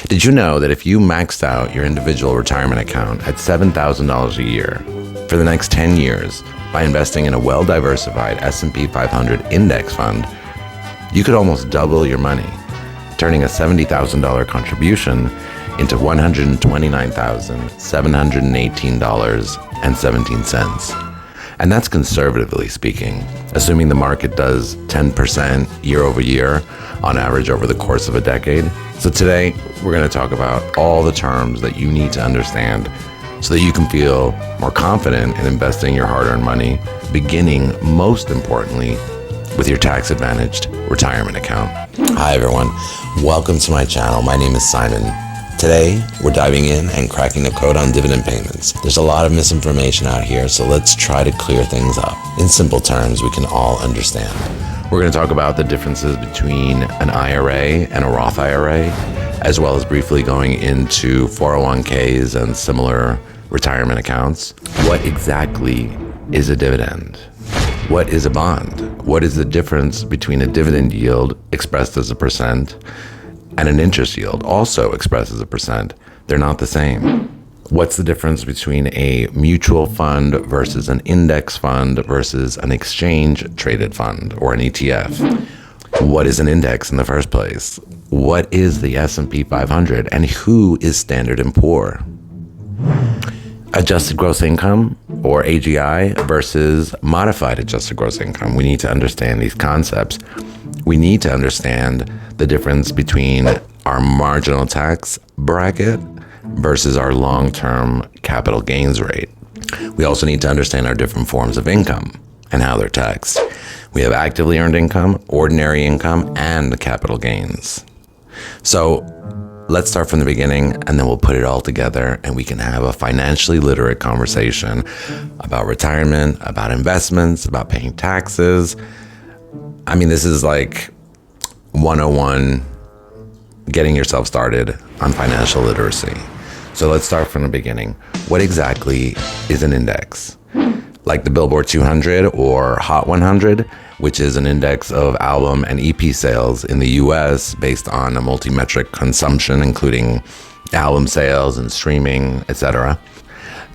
Did you know that if you maxed out your individual retirement account at $7,000 a year for the next 10 years by investing in a well-diversified S&P 500 index fund, you could almost double your money, turning a $70,000 contribution into $129,718.17. And that's conservatively speaking, assuming the market does 10% year over year on average over the course of a decade. So today, we're going to talk about all the terms that you need to understand so that you can feel more confident in investing your hard-earned money, beginning, most importantly, with your tax-advantaged retirement account. Hi, everyone. Welcome to my channel. My name is Simon. Today, we're diving in and cracking the code on dividend payments. There's a lot of misinformation out here, so let's try to clear things up. In simple terms, we can all understand. We're going to talk about the differences between an IRA and a Roth IRA, as well as briefly going into 401ks and similar retirement accounts. What exactly is a dividend? What is a bond? What is the difference between a dividend yield expressed as a percent and an interest yield also expressed as a percent? They're not the same. What's the difference between a mutual fund versus an index fund versus an exchange-traded fund or an ETF? What is an index in the first place? What is the S&P 500 and who is Standard & Poor? Adjusted gross income or AGI versus modified adjusted gross income. We need to understand these concepts. We need to understand the difference between our marginal tax bracket versus our long-term capital gains rate. We also need to understand our different forms of income and how they're taxed. We have actively earned income, ordinary income, and capital gains. So let's start from the beginning, and then we'll put it all together, and we can have a financially literate conversation about retirement, about investments, about paying taxes. I mean, this is like 101, getting yourself started on financial literacy. So let's start from the beginning. What exactly is an index? Like the Billboard 200 or Hot 100, which is an index of album and EP sales in the US based on a multi-metric consumption, including album sales and streaming, etc.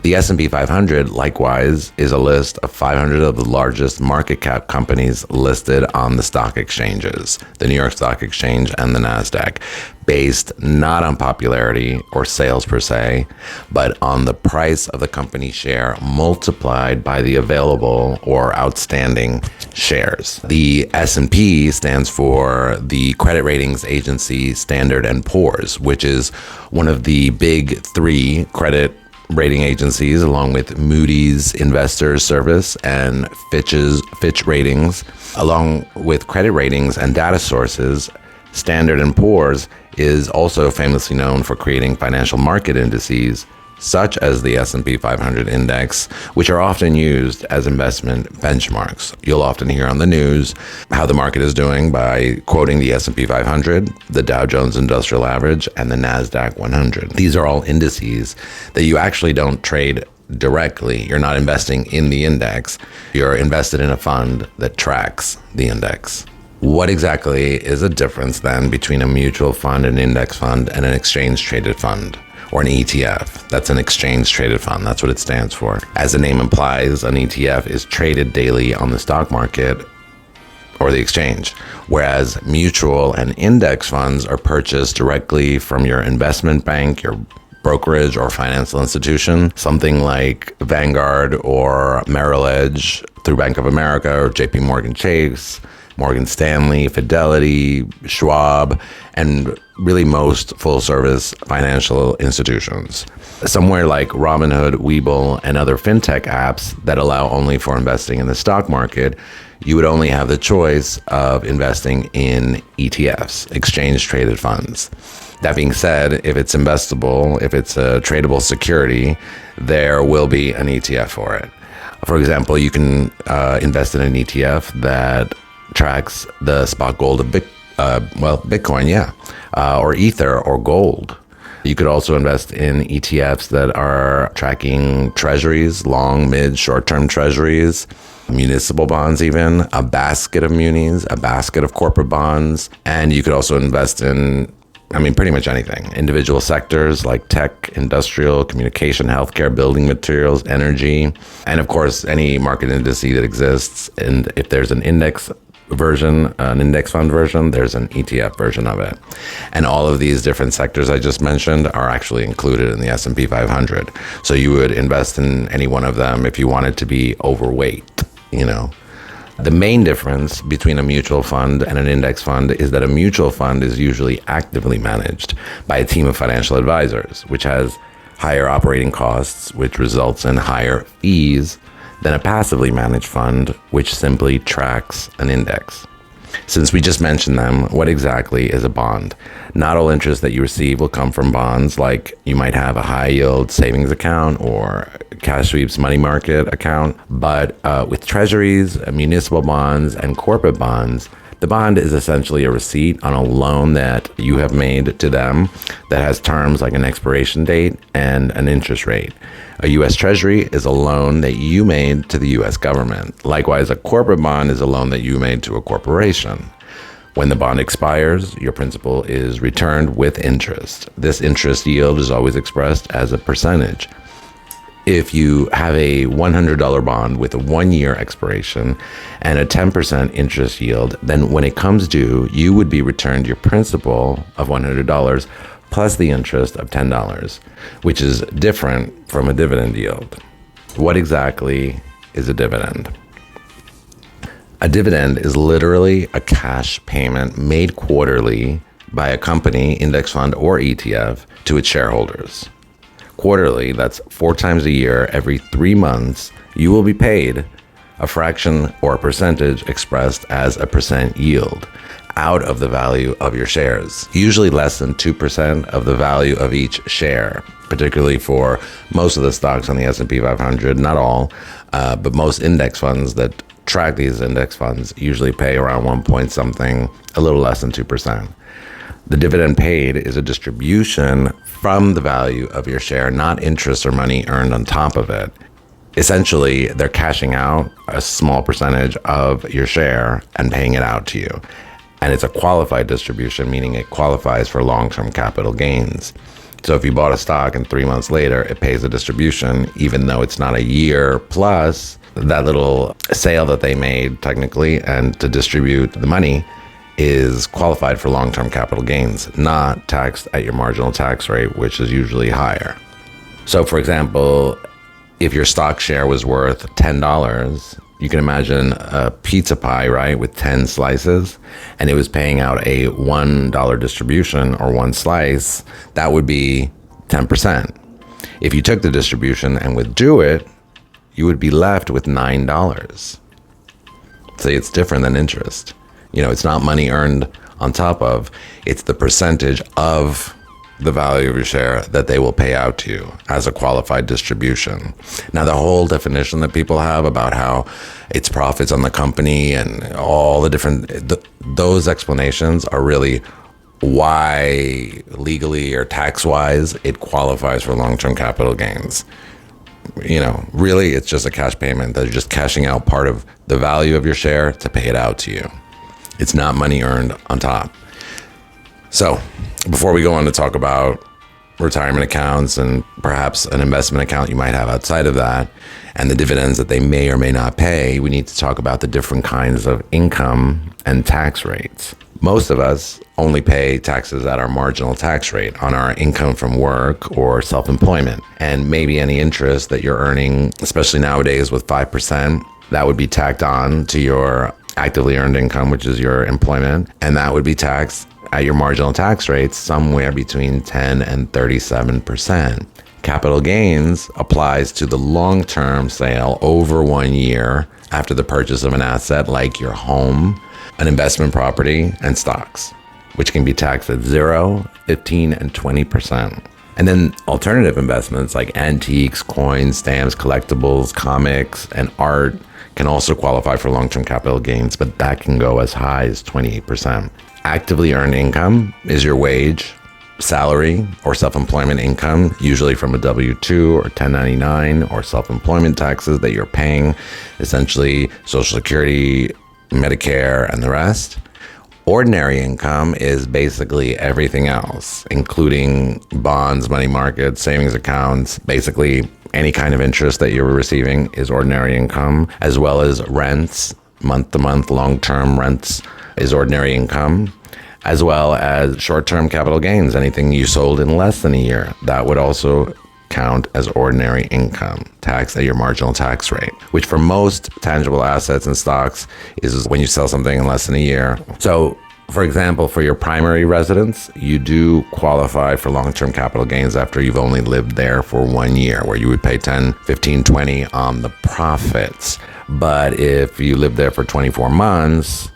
The S&P 500, likewise, is a list of 500 of the largest market cap companies listed on the stock exchanges, the New York Stock Exchange and the NASDAQ, based not on popularity or sales per se, but on the price of the company share multiplied by the available or outstanding shares. The S&P stands for the credit ratings agency Standard & Poor's, which is one of the big three credit rating agencies, along with Moody's Investors Service and Fitch Ratings. Along with credit ratings and data sources, Standard & Poor's is also famously known for creating financial market indices such as the S&P 500 index, which are often used as investment benchmarks. You'll often hear on the news how the market is doing by quoting the S&P 500, the Dow Jones Industrial Average, and the NASDAQ 100. These are all indices that you actually don't trade directly. You're not investing in the index. You're invested in a fund that tracks the index. What exactly is the difference then between a mutual fund, an index fund, and an exchange-traded fund? Or an ETF. That's an exchange-traded fund. That's what it stands for. As the name implies, an ETF is traded daily on the stock market or the exchange, whereas mutual and index funds are purchased directly from your investment bank, your brokerage or financial institution, something like Vanguard or Merrill Edge through Bank of America or JP Morgan Chase, Morgan Stanley, Fidelity, Schwab, and really most full-service financial institutions. Somewhere like Robinhood, Webull, and other fintech apps that allow only for investing in the stock market, you would only have the choice of investing in ETFs, exchange-traded funds. That being said, if it's investable, if it's a tradable security, there will be an ETF for it. For example, you can invest in an ETF that tracks the spot gold of Bitcoin, or Ether or gold. You could also invest in ETFs that are tracking treasuries, long, mid, short-term treasuries, municipal bonds even, a basket of munis, a basket of corporate bonds, and you could also invest in I mean, pretty much anything. Individual sectors like tech, industrial, communication, healthcare, building materials, energy, and of course, any market index that exists. And if there's an index version, an index fund version, there's an ETF version of it. And all of these different sectors I just mentioned are actually included in the S&P 500. So you would invest in any one of them if you wanted to be overweight, you know. The main difference between a mutual fund and an index fund is that a mutual fund is usually actively managed by a team of financial advisors, which has higher operating costs, which results in higher fees than a passively managed fund, which simply tracks an index. Since we just mentioned them, what exactly is a bond? Not all interest that you receive will come from bonds, like you might have a high yield savings account or cash sweeps money market account, but with treasuries, municipal bonds, and corporate bonds, the bond is essentially a receipt on a loan that you have made to them that has terms like an expiration date and an interest rate. A U.S. Treasury is a loan that you made to the U.S. government. Likewise, a corporate bond is a loan that you made to a corporation. When the bond expires, your principal is returned with interest. This interest yield is always expressed as a percentage. If you have a $100 bond with a 1-year expiration and a 10% interest yield, then when it comes due, you would be returned your principal of $100 plus the interest of $10, which is different from a dividend yield. What exactly is a dividend? A dividend is literally a cash payment made quarterly by a company, index fund, or ETF to its shareholders. Quarterly, that's 4 times a year, every 3 months, you will be paid a fraction or a percentage expressed as a percent yield out of the value of your shares, usually less than 2% of the value of each share, particularly for most of the stocks on the S&P 500, not all, but most index funds that track these index funds usually pay around 1 point something, a little less than 2%. The dividend paid is a distribution from the value of your share, not interest or money earned on top of it. Essentially, they're cashing out a small percentage of your share and paying it out to you. And it's a qualified distribution, meaning it qualifies for long-term capital gains. So if you bought a stock and 3 months later, it pays a distribution, even though it's not a year plus that little sale that they made technically, and to distribute the money is qualified for long-term capital gains, not taxed at your marginal tax rate, which is usually higher. So for example, if your stock share was worth $10, you can imagine a pizza pie, right, with 10 slices, and it was paying out a $1 distribution or 1 slice, that would be 10%. If you took the distribution and withdrew it, you would be left with $9. See, it's different than interest. You know, it's not money earned on top of, it's the percentage of the value of your share that they will pay out to you as a qualified distribution. Now, the whole definition that people have about how it's profits on the company and all the different, those explanations are really why legally or tax-wise it qualifies for long-term capital gains. You know, really, it's just a cash payment. They're just cashing out part of the value of your share to pay it out to you. It's not money earned on top. So before we go on to talk about retirement accounts and perhaps an investment account you might have outside of that and the dividends that they may or may not pay, we need to talk about the different kinds of income and tax rates. Most of us only pay taxes at our marginal tax rate on our income from work or self-employment, and maybe any interest that you're earning, especially nowadays with 5%, that would be tacked on to your actively earned income, which is your employment, and that would be taxed at your marginal tax rates somewhere between 10 and 37%. Capital gains applies to the long-term sale over 1 year after the purchase of an asset like your home, an investment property, and stocks, which can be taxed at 0, 15, and 20%. And then alternative investments like antiques, coins, stamps, collectibles, comics, and art can also qualify for long-term capital gains, but that can go as high as 28%. Actively earned income is your wage, salary, or self-employment income, usually from a W-2 or 1099 or self-employment taxes that you're paying, essentially Social Security, Medicare, and the rest. Ordinary income is basically everything else, including bonds, money markets, savings accounts. Basically, any kind of interest that you're receiving is ordinary income, as well as rents, month-to-month, long-term rents is ordinary income, as well as short-term capital gains, anything you sold in less than a year. That would also count as ordinary income, taxed at your marginal tax rate, which for most tangible assets and stocks is when you sell something in less than a year. So, for example, for your primary residence, you do qualify for long-term capital gains after you've only lived there for 1 year, where you would pay 10, 15, 20 on the profits. But if you live there for 24 months,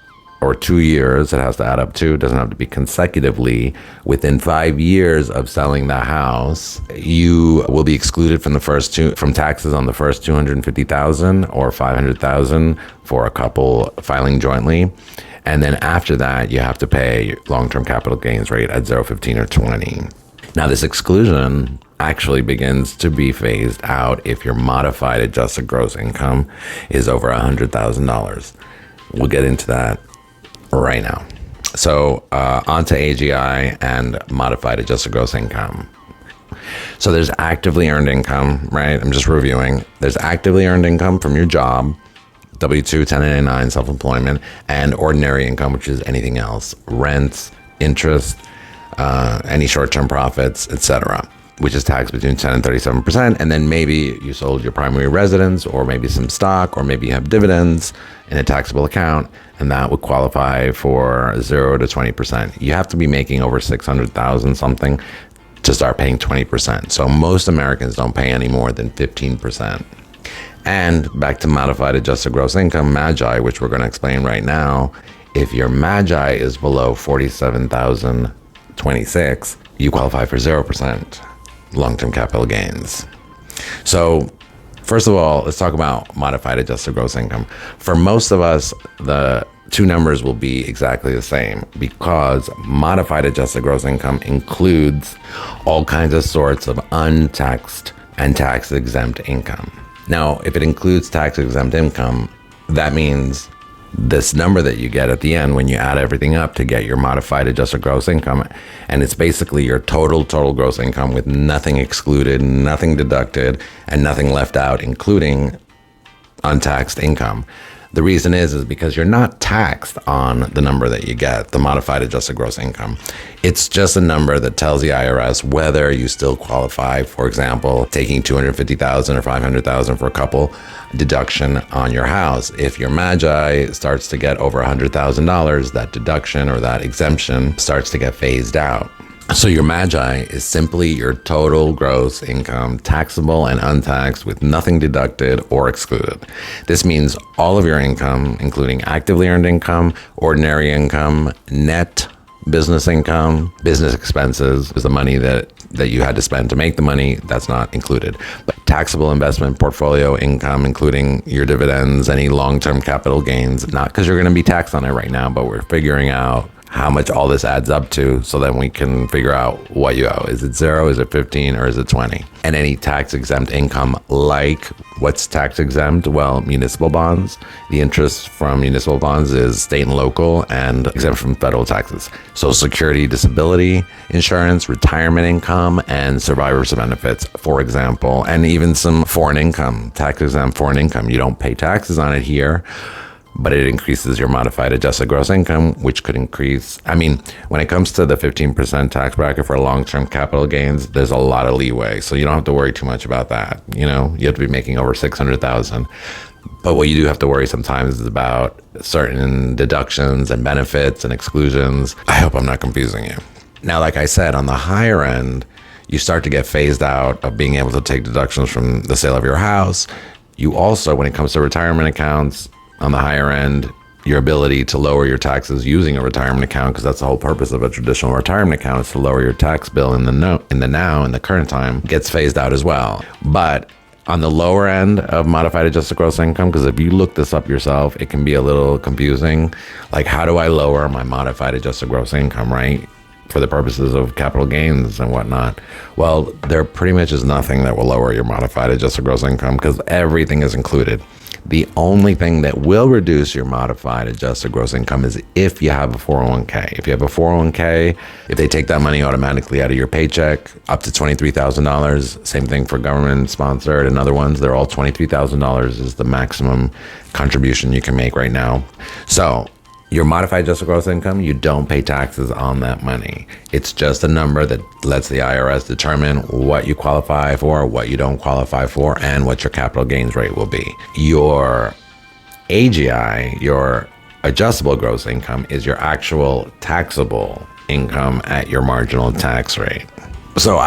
or 2 years, it has to add up to, it doesn't have to be consecutively. Within 5 years of selling the house, you will be excluded from taxes on the first 250,000 or 500,000 for a couple filing jointly. And then after that, you have to pay long-term capital gains rate at 0, 15, or 20. Now, this exclusion actually begins to be phased out if your modified adjusted gross income is over $100,000. We'll get into that right now. So onto AGI and modified adjusted gross income. So there's actively earned income, right? I'm just reviewing. There's actively earned income from your job, W-2, 1099, self-employment, and ordinary income, which is anything else, rents, interest, any short-term profits, etc., which is taxed between 10 and 37%. And then maybe you sold your primary residence, or maybe some stock, or maybe you have dividends in a taxable account, and that would qualify for 0 to 20%. You have to be making over 600,000 something to start paying 20%. So most Americans don't pay any more than 15%. And back to modified adjusted gross income, MAGI, which we're going to explain right now. If your MAGI is below 47,026, you qualify for 0% long-term capital gains. So first of all, let's talk about modified adjusted gross income. For most of us, the two numbers will be exactly the same because modified adjusted gross income includes all kinds of sorts of untaxed and tax-exempt income. Now, if it includes tax-exempt income, that means this number that you get at the end when you add everything up to get your modified adjusted gross income, and it's basically your total gross income with nothing excluded, nothing deducted, and nothing left out, including untaxed income. The reason is because you're not taxed on the number that you get, the modified adjusted gross income. It's just a number that tells the IRS whether you still qualify, for example, taking $250,000 or $500,000 for a couple deduction on your house. If your MAGI starts to get over $100,000, that deduction or that exemption starts to get phased out. So your MAGI is simply your total gross income, taxable and untaxed, with nothing deducted or excluded. This means all of your income, including actively earned income, ordinary income, net business income, business expenses, is the money that you had to spend to make the money, that's not included. But taxable investment portfolio income, including your dividends, any long-term capital gains, not because you're going to be taxed on it right now, but we're figuring out how much all this adds up to, so then we can figure out what you owe. Is it 0, is it 15, or is it 20? And any tax-exempt income, like what's tax-exempt? Well, municipal bonds. The interest from municipal bonds is state and local and exempt from federal taxes. Social Security, disability insurance, retirement income, and survivor's benefits, for example, and even some foreign income, tax-exempt foreign income. You don't pay taxes on it here, but it increases your modified adjusted gross income, which could increase. I mean, when it comes to the 15% tax bracket for long-term capital gains, there's a lot of leeway. So you don't have to worry too much about that. You know, you have to be making over 600,000. But what you do have to worry sometimes is about certain deductions and benefits and exclusions. I hope I'm not confusing you. Now, like I said, on the higher end, you start to get phased out of being able to take deductions from the sale of your house. You also, when it comes to retirement accounts, on the higher end, your ability to lower your taxes using a retirement account, because that's the whole purpose of a traditional retirement account, is to lower your tax bill in the current time, gets phased out as well. But on the lower end of modified adjusted gross income, because if you look this up yourself, it can be a little confusing. Like, how do I lower my modified adjusted gross income, right? For the purposes of capital gains and whatnot. Well, there pretty much is nothing that will lower your modified adjusted gross income because everything is included. The only thing that will reduce your modified adjusted gross income is if you have a 401k. If you have a 401k, if they take that money automatically out of your paycheck, up to $23,000, same thing for government sponsored and other ones, they're all $23,000 is the maximum contribution you can make right now. So your modified adjusted gross income, you don't pay taxes on that money. It's just a number that lets the IRS determine what you qualify for, what you don't qualify for, and what your capital gains rate will be. Your AGI, your adjustable gross income, is your actual taxable income at your marginal tax rate. So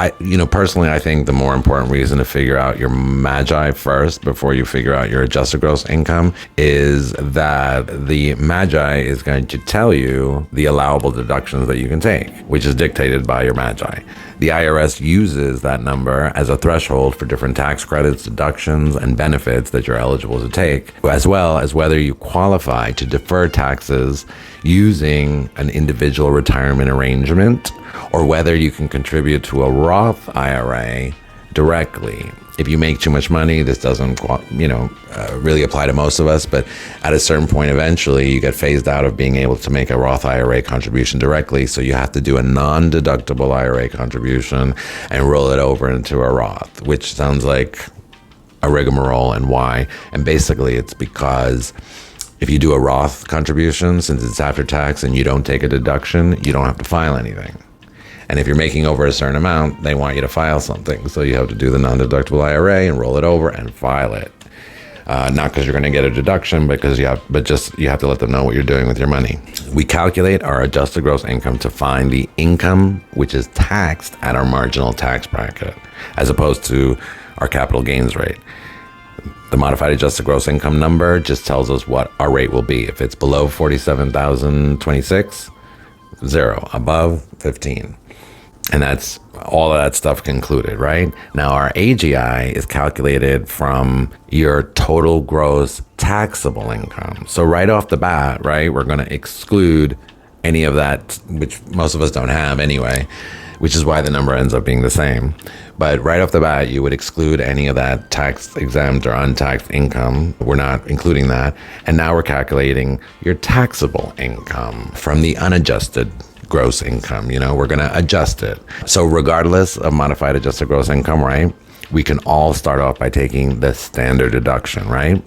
personally, I think the more important reason to figure out your MAGI first before you figure out your adjusted gross income is that the MAGI is going to tell you the allowable deductions that you can take, which is dictated by your MAGI. The IRS uses that number as a threshold for different tax credits, deductions, and benefits that you're eligible to take, as well as whether you qualify to defer taxes using an individual retirement arrangement or whether you can contribute to a Roth IRA directly. If you make too much money, this doesn't, really apply to most of us, but at a certain point, eventually you get phased out of being able to make a Roth IRA contribution directly. So you have to do a non-deductible IRA contribution and roll it over into a Roth, which sounds like a rigmarole. And why? And basically it's because if you do a Roth contribution, since it's after tax and you don't take a deduction, you don't have to file anything. And if you're making over a certain amount, they want you to file something. So you have to do the non-deductible IRA and roll it over and file it. Not because you're going to get a deduction, but you have to let them know what you're doing with your money. We calculate our adjusted gross income to find the income which is taxed at our marginal tax bracket, as opposed to our capital gains rate. The modified adjusted gross income number just tells us what our rate will be. If it's below $47,026, 0. Above, 15. And that's all of that stuff concluded, right? Now, our AGI is calculated from your total gross taxable income. So right off the bat, right, we're going to exclude any of that, which most of us don't have anyway, which is why the number ends up being the same. But right off the bat, you would exclude any of that tax exempt or untaxed income. We're not including that. And now we're calculating your taxable income from the unadjusted gross income. We're going to adjust it. So regardless of modified adjusted gross income, right, we can all start off by taking the standard deduction, right,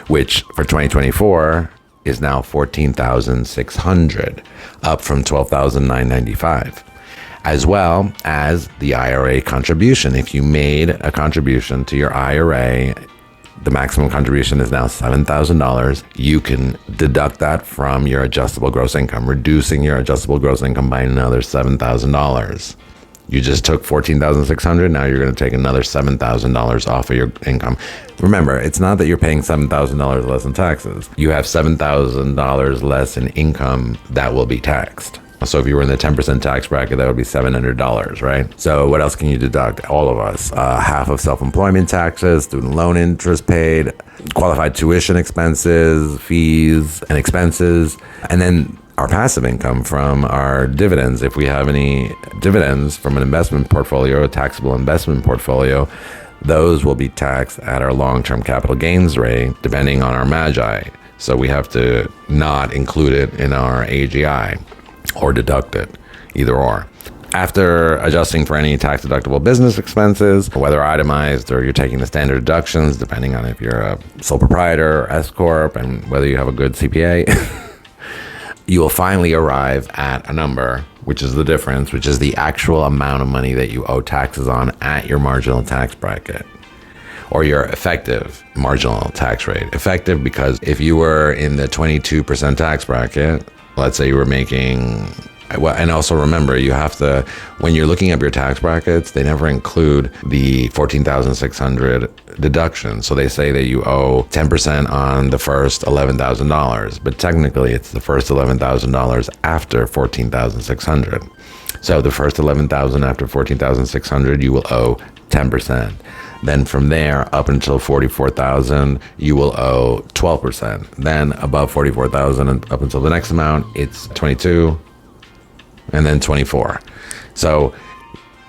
which for 2024 is now $14,600, up from $12,995. As well as the IRA contribution. If you made a contribution to your IRA, the maximum contribution is now $7,000. You can deduct that from your adjustable gross income, reducing your adjustable gross income by another $7,000. You just took $14,600. Now you're going to take another $7,000 off of your income. Remember, it's not that you're paying $7,000 less in taxes. You have $7,000 less in income that will be taxed. So if you were in the 10% tax bracket, that would be $700, right? So what else can you deduct? All of us. Half of self-employment taxes, student loan interest paid, qualified tuition expenses, fees, and expenses. And then our passive income from our dividends. If we have any dividends from an investment portfolio, a taxable investment portfolio, those will be taxed at our long-term capital gains rate, depending on our MAGI. So we have to not include it in our AGI. Or deduct it, either or. After adjusting for any tax-deductible business expenses, whether itemized or you're taking the standard deductions, depending on if you're a sole proprietor or S-Corp and whether you have a good CPA, you will finally arrive at a number, which is the difference, which is the actual amount of money that you owe taxes on at your marginal tax bracket, or your effective marginal tax rate. Effective because if you were in the 22% tax bracket, let's say you were making, well, and also remember, you have to, when you're looking up your tax brackets, they never include the $14,600 deduction. So they say that you owe 10% on the first $11,000, but technically it's the first $11,000 after $14,600. So the first $11,000 after $14,600, you will owe 10%. Then from there up until $44,000, you will owe 12%. Then above $44,000 and up until the next amount, it's 22, and then 24. So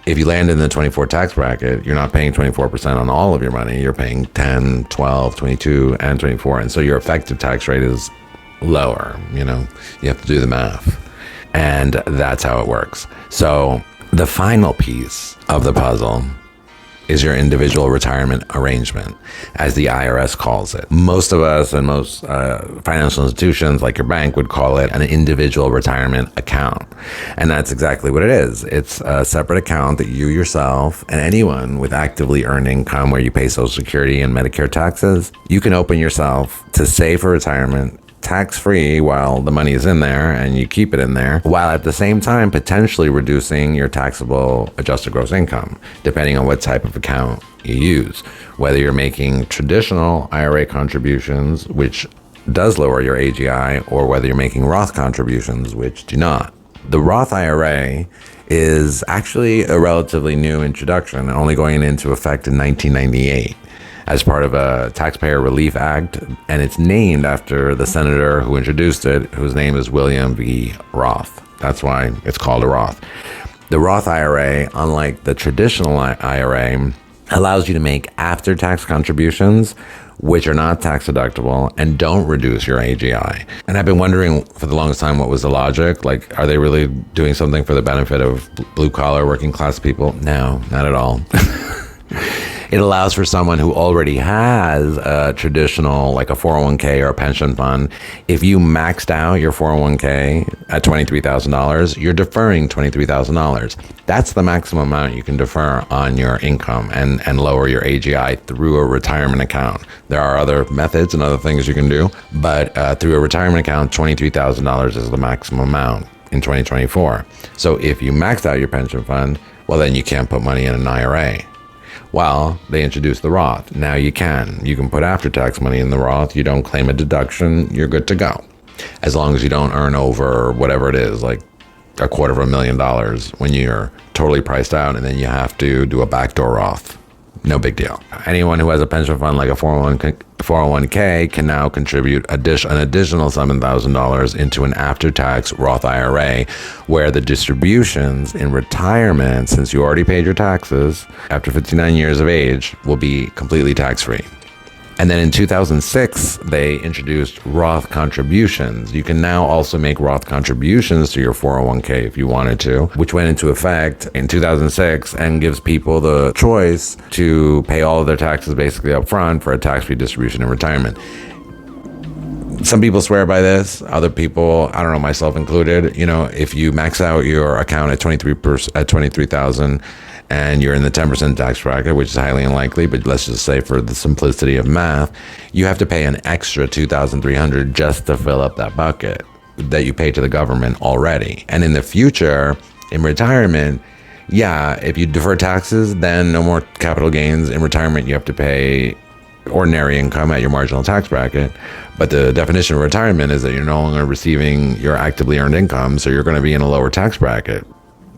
If you land in the 24 tax bracket, you're not paying 24% on all of your money. You're paying 10, 12, 22, and 24. And so your effective tax rate is lower. You have to do the math. And that's how it works. So the final piece of the puzzle is your individual retirement arrangement, as the IRS calls it. Most of us and most financial institutions like your bank would call it an individual retirement account. And that's exactly what it is. It's a separate account that you yourself and anyone with actively earned income where you pay Social Security and Medicare taxes, you can open yourself to save for retirement tax-free while the money is in there and you keep it in there, while at the same time potentially reducing your taxable adjusted gross income, depending on what type of account you use. Whether you're making traditional IRA contributions, which does lower your AGI, or whether you're making Roth contributions, which do not. The Roth IRA is actually a relatively new introduction, only going into effect in 1998. As part of a Taxpayer Relief Act, and it's named after the senator who introduced it, whose name is William V. Roth. That's why it's called a Roth. The Roth IRA, unlike the traditional IRA, allows you to make after-tax contributions which are not tax deductible and don't reduce your AGI. And I've been wondering for the longest time, what was the logic? Like, are they really doing something for the benefit of blue-collar working class people? No, not at all. It allows for someone who already has a traditional, like a 401k or a pension fund. If you maxed out your 401k at $23,000, you're deferring $23,000. That's the maximum amount you can defer on your income and lower your AGI through a retirement account. There are other methods and other things you can do, but through a retirement account, $23,000 is the maximum amount in 2024. So if you maxed out your pension fund, well, then you can't put money in an IRA. Well, they introduced the Roth. Now you can. You can put after-tax money in the Roth. You don't claim a deduction. You're good to go. As long as you don't earn over whatever it is, like $250,000 when you're totally priced out, and then you have to do a backdoor Roth. No big deal. Anyone who has a pension fund like a 401k can now contribute an additional $7,000 into an after-tax Roth IRA, where the distributions in retirement, since you already paid your taxes after 59 years of age, will be completely tax-free. And then in 2006, they introduced Roth contributions. You can now also make Roth contributions to your 401k if you wanted to, which went into effect in 2006 and gives people the choice to pay all of their taxes basically up front for a tax-free distribution in retirement. Some people swear by this. Other people, I don't know, myself included, if you max out your account at 23,000 and you're in the 10% tax bracket, which is highly unlikely, but let's just say for the simplicity of math, you have to pay an extra $2,300 just to fill up that bucket that you pay to the government already. And in the future, in retirement, if you defer taxes, then no more capital gains. In retirement, you have to pay ordinary income at your marginal tax bracket. But the definition of retirement is that you're no longer receiving your actively earned income, so you're going to be in a lower tax bracket,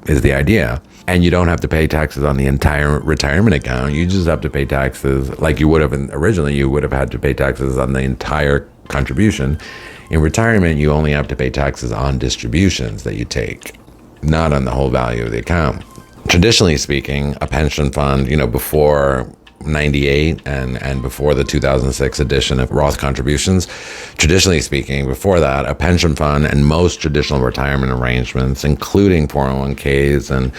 is the idea. And you don't have to pay taxes on the entire retirement account. You just have to pay taxes like you would have originally. You would have had to pay taxes on the entire contribution. In retirement, you only have to pay taxes on distributions that you take, not on the whole value of the account. Traditionally speaking, a pension fund, before 98 and before the 2006 edition of Roth contributions, traditionally speaking, before that, a pension fund and most traditional retirement arrangements, including 401ks and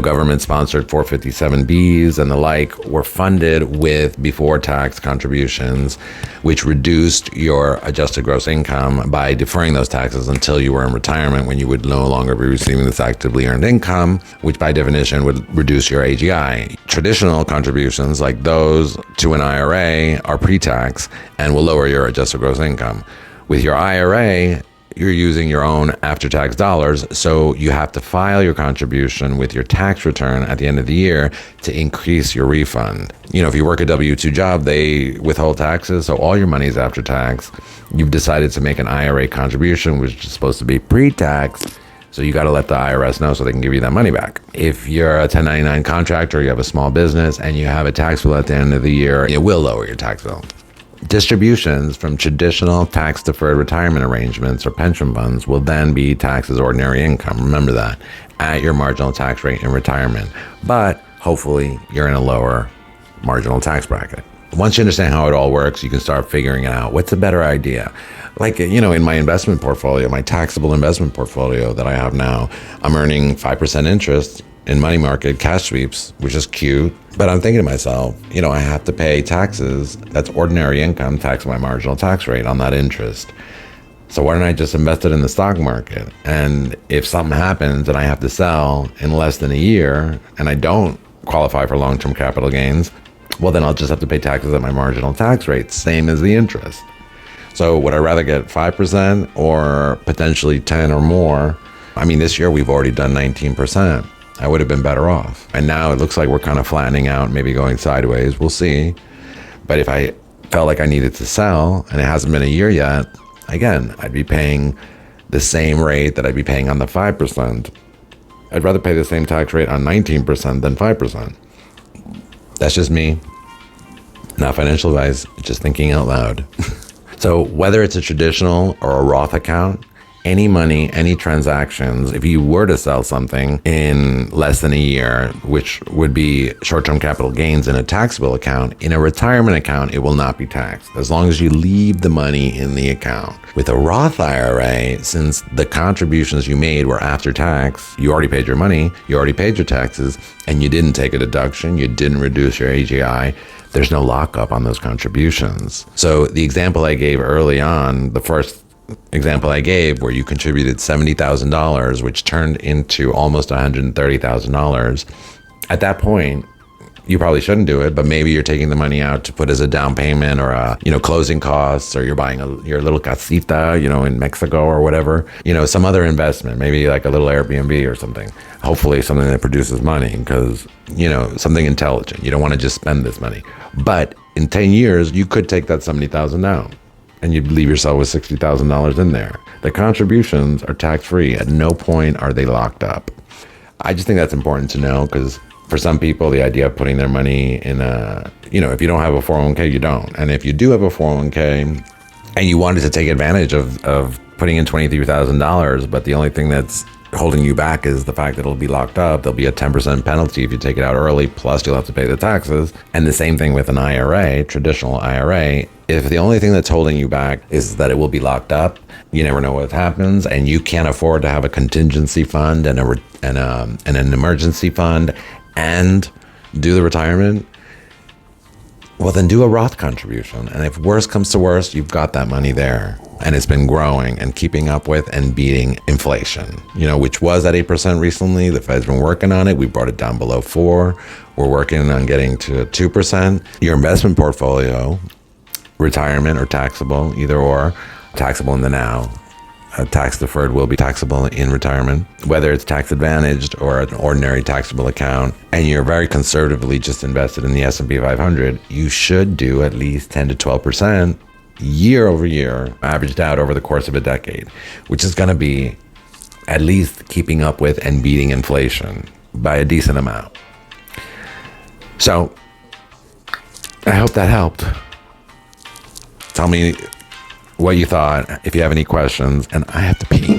government-sponsored 457Bs and the like, were funded with before-tax contributions, which reduced your adjusted gross income by deferring those taxes until you were in retirement, when you would no longer be receiving this actively earned income, which by definition would reduce your AGI. Traditional contributions like those to an IRA are pre-tax and will lower your adjusted gross income. With your IRA, you're using your own after-tax dollars, so you have to file your contribution with your tax return at the end of the year to increase your refund. If you work a W-2 job, they withhold taxes, so all your money is after tax. You've decided to make an IRA contribution, which is supposed to be pre-tax, so you got to let the IRS know so they can give you that money back. If you're a 1099 contractor, you have a small business, and you have a tax bill at the end of the year, it will lower your tax bill. Distributions from traditional tax-deferred retirement arrangements or pension funds will then be taxed as ordinary income. Remember that, at your marginal tax rate in retirement. But hopefully you're in a lower marginal tax bracket. Once you understand how it all works, you can start figuring it out. What's a better idea? Like, in my investment portfolio, my taxable investment portfolio that I have now, I'm earning 5% interest in money market cash sweeps, which is cute. But I'm thinking to myself, I have to pay taxes. That's ordinary income, tax my marginal tax rate on that interest. So why don't I just invest it in the stock market? And if something happens and I have to sell in less than a year and I don't qualify for long-term capital gains, well, then I'll just have to pay taxes at my marginal tax rate, same as the interest. So would I rather get 5% or potentially 10 or more? I mean, this year we've already done 19%. I would have been better off. And now it looks like we're kind of flattening out, maybe going sideways. We'll see. But if I felt like I needed to sell and it hasn't been a year yet, again, I'd be paying the same rate that I'd be paying on the 5%. I'd rather pay the same tax rate on 19% than 5%. That's just me. Not financial advice, just thinking out loud. So whether it's a traditional or a Roth account, any money, any transactions, if you were to sell something in less than a year, which would be short-term capital gains in a taxable account, in a retirement account, it will not be taxed as long as you leave the money in the account. With a Roth IRA, since the contributions you made were after tax, you already paid your money, you already paid your taxes, and you didn't take a deduction, you didn't reduce your AGI, there's no lockup on those contributions. So the example I gave early on, the first example I gave where you contributed $70,000, which turned into almost $130,000. At that point, you probably shouldn't do it, but maybe you're taking the money out to put as a down payment or closing costs, or you're buying your little casita, in Mexico or whatever, some other investment, maybe like a little Airbnb or something. Hopefully something that produces money because, something intelligent. You don't want to just spend this money. But in 10 years, you could take that $70,000 down, and you'd leave yourself with $60,000 in there. The contributions are tax-free. At no point are they locked up. I just think that's important to know because for some people, the idea of putting their money in if you don't have a 401k, you don't. And if you do have a 401k and you wanted to take advantage of putting in $23,000, but the only thing that's holding you back is the fact that it'll be locked up. There'll be a 10% penalty if you take it out early, plus you'll have to pay the taxes. And the same thing with an IRA, traditional IRA. If the only thing that's holding you back is that it will be locked up, you never know what happens, and you can't afford to have a contingency fund and an emergency fund and do the retirement, well, then do a Roth contribution. And if worse comes to worse, you've got that money there. And it's been growing and keeping up with and beating inflation, which was at 8% recently. The Fed's been working on it. We brought it down below 4%. We're working on getting to 2%. Your investment portfolio, retirement or taxable, either or, taxable in the now. Tax deferred will be taxable in retirement, whether it's tax advantaged or an ordinary taxable account, and you're very conservatively just invested in the S&P 500, you should do at least 10 to 12% year over year, averaged out over the course of a decade, which is going to be at least keeping up with and beating inflation by a decent amount. So I hope that helped. Tell me what you thought, if you have any questions, and I have to pee.